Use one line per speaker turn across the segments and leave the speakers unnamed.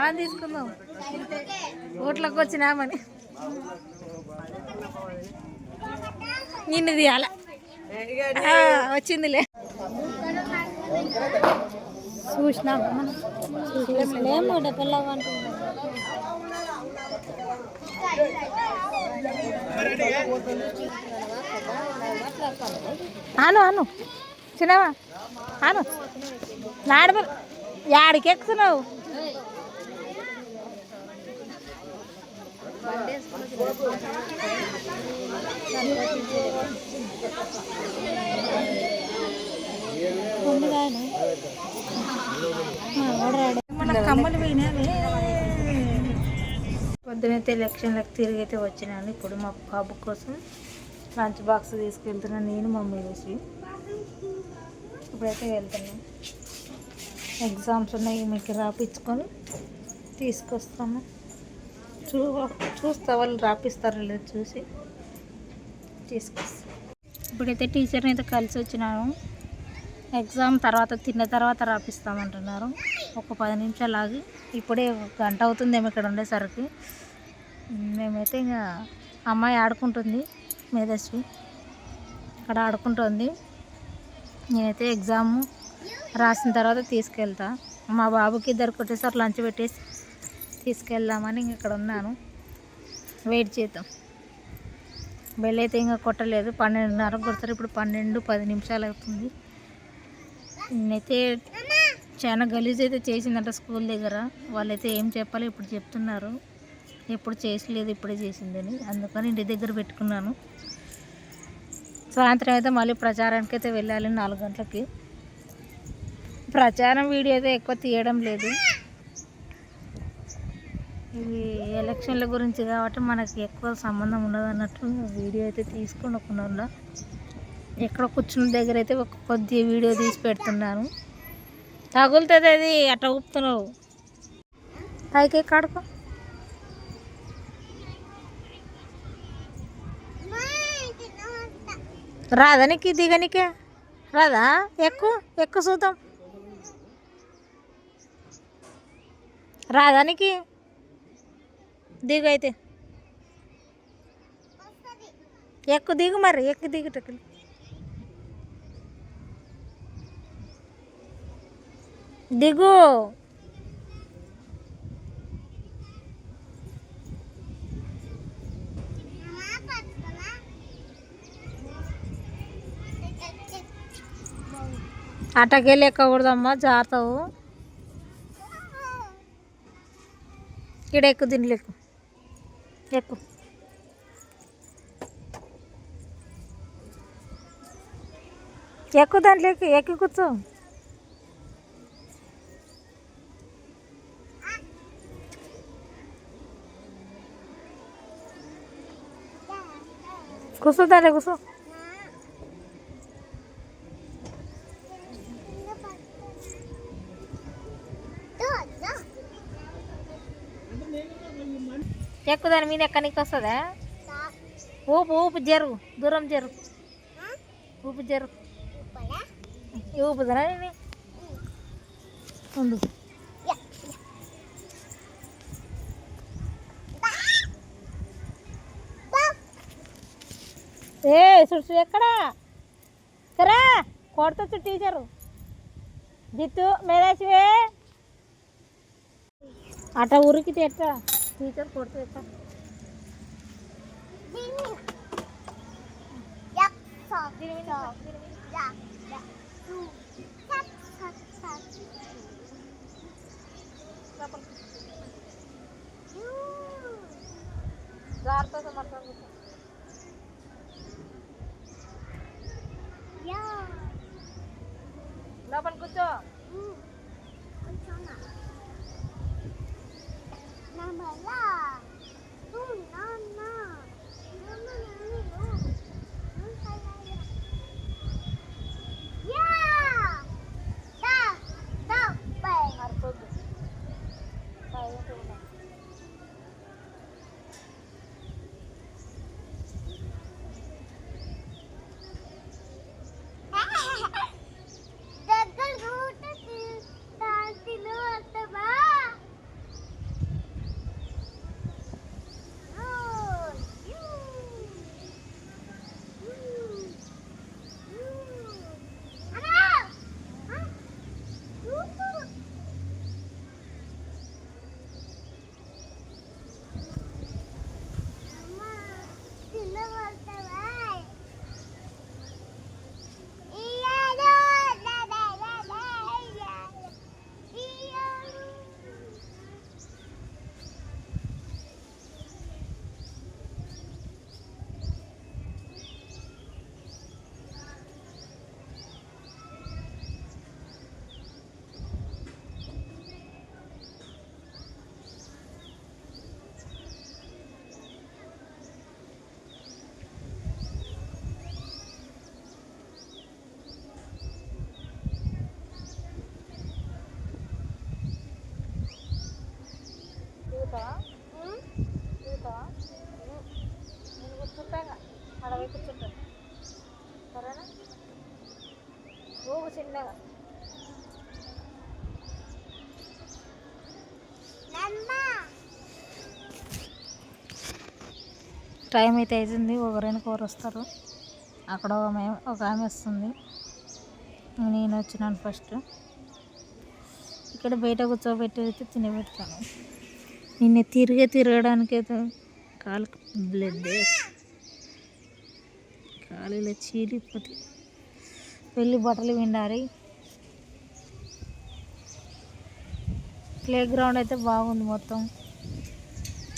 Pan తీసుకుందాం ఓట్లకు వచ్చినామని నిన్ను తీయాల వచ్చిందిలే చూసినాం అను అను చిన్నవా అను నాడు యాడికి ఎక్కుతున్నావు మన కమ్మలు పోయినావి పొద్దునైతే ఎలక్షన్లకు తిరిగైతే వచ్చినాను. ఇప్పుడు మా బాబు కోసం లంచ్ బాక్స్ తీసుకెళ్తున్నాను నేను మమ్మీ వేసి. ఇప్పుడైతే వెళ్తున్నాను, ఎగ్జామ్స్ ఉన్నాయి మీకు రాపించుకొని తీసుకొస్తాము. చూస్తా వాళ్ళు రాపిస్తారో లేదు చూసి తీసుకొస్తాను. ఇప్పుడైతే టీచర్ని అయితే కలిసి వచ్చినాను. ఎగ్జామ్ తర్వాత తిన్న తర్వాత రాపిస్తామంటున్నారు. ఒక 10 నిమిషాలు ఆగి, ఇప్పుడే 1 గంట అవుతుంది ఏమో ఇక్కడ ఉండేసరికి. మేమైతే ఇంకా అమ్మాయి ఆడుకుంటుంది, మేధస్వి అక్కడ ఆడుకుంటుంది. నేనైతే ఎగ్జామ్ రాసిన తర్వాత తీసుకెళ్తా. మా బాబుకి 2 ఒకటేసారి లంచ్ పెట్టేసి తీసుకెళ్దామని ఇంక ఇక్కడ ఉన్నాను, వెయిట్ చేద్దాం. బెల్ అయితే ఇంకా కొట్టలేదు, 12:30 కొడతారు. ఇప్పుడు 12:10 అవుతుంది. నేనైతే చాలా గలీజ్ అయితే చేసిందంట స్కూల్ దగ్గర. వాళ్ళైతే ఏం చెప్పాలి ఇప్పుడు చెప్తున్నారు, ఎప్పుడు చేసలేదు ఇప్పుడే చేసిందని. అందుకని ఇంటి దగ్గర పెట్టుకున్నాను. సాయంత్రం అయితే మళ్ళీ ప్రచారానికి అయితే వెళ్ళాలి 4 గంటలకి. ప్రచారం వీడియో అయితే ఎక్కువ తీయడం లేదు, ఇది ఎలక్షన్ల గురించి కాబట్టి మనకి ఎక్కువ సంబంధం ఉండదు అన్నట్టు వీడియో అయితే తీసుకోకుండా ఎక్కడ కూర్చున్న దగ్గర అయితే ఒక కొద్ది వీడియో తీసి పెడుతున్నాను. తగులుతుంది అది, అట్లా ఊపుతున్నావు పైకి కాడుకో. రాదా నీకు దిగనికే? రాదా? ఎక్కువ చూద్దాం. రాదా నీకు? దిగు అయితే, దిగు మరి, దిగుటకి. దిగు. అటకెళ్ళి ఎక్కకూడదమ్మా, జారుతావు. ఇక్కడ ఎక్కువ దీంట్లో ఎక్కువ దాంట్లో ఎక్కి కూర్చో. కూర్చో దాంట్లో కూర్చో. ఎక్కువ దాని మీద ఎక్కడికి వస్తుందా? ఊపు జరుగు, దూరం జరుగు, ఊపు జరుగు. ఊపుదరా ఉండు. సుడు ఎక్కడా కరా కొడతచ్చు టీచరు జిత్తు మేధాశివే. అట్లా ఉరికితే ఎట్లా టీచర్ కొడుతుంది ఎట్లా? జాగ్రత్త సమర్థం లోపల కూర్చో. చిన్నగా. టైం అయితే అవుతుంది, ఒకరైనా కూర వస్తారు. అక్కడ ఒక ఆమె వస్తుంది, నేను వచ్చినాను ఫస్ట్. ఇక్కడ బయట కూర్చోబెట్టి అయితే తినబెడతాను. నిన్న తిరగడానికి అయితే కాలు బ్లడ్ కాలు ఇలా చీలిపోతే వెళ్ళి బట్టలు పిండాలి. ప్లే గ్రౌండ్ అయితే బాగుంది మొత్తం,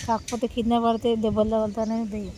కాకపోతే కింద పడితే దెబ్బలు తగులుతానే భయం.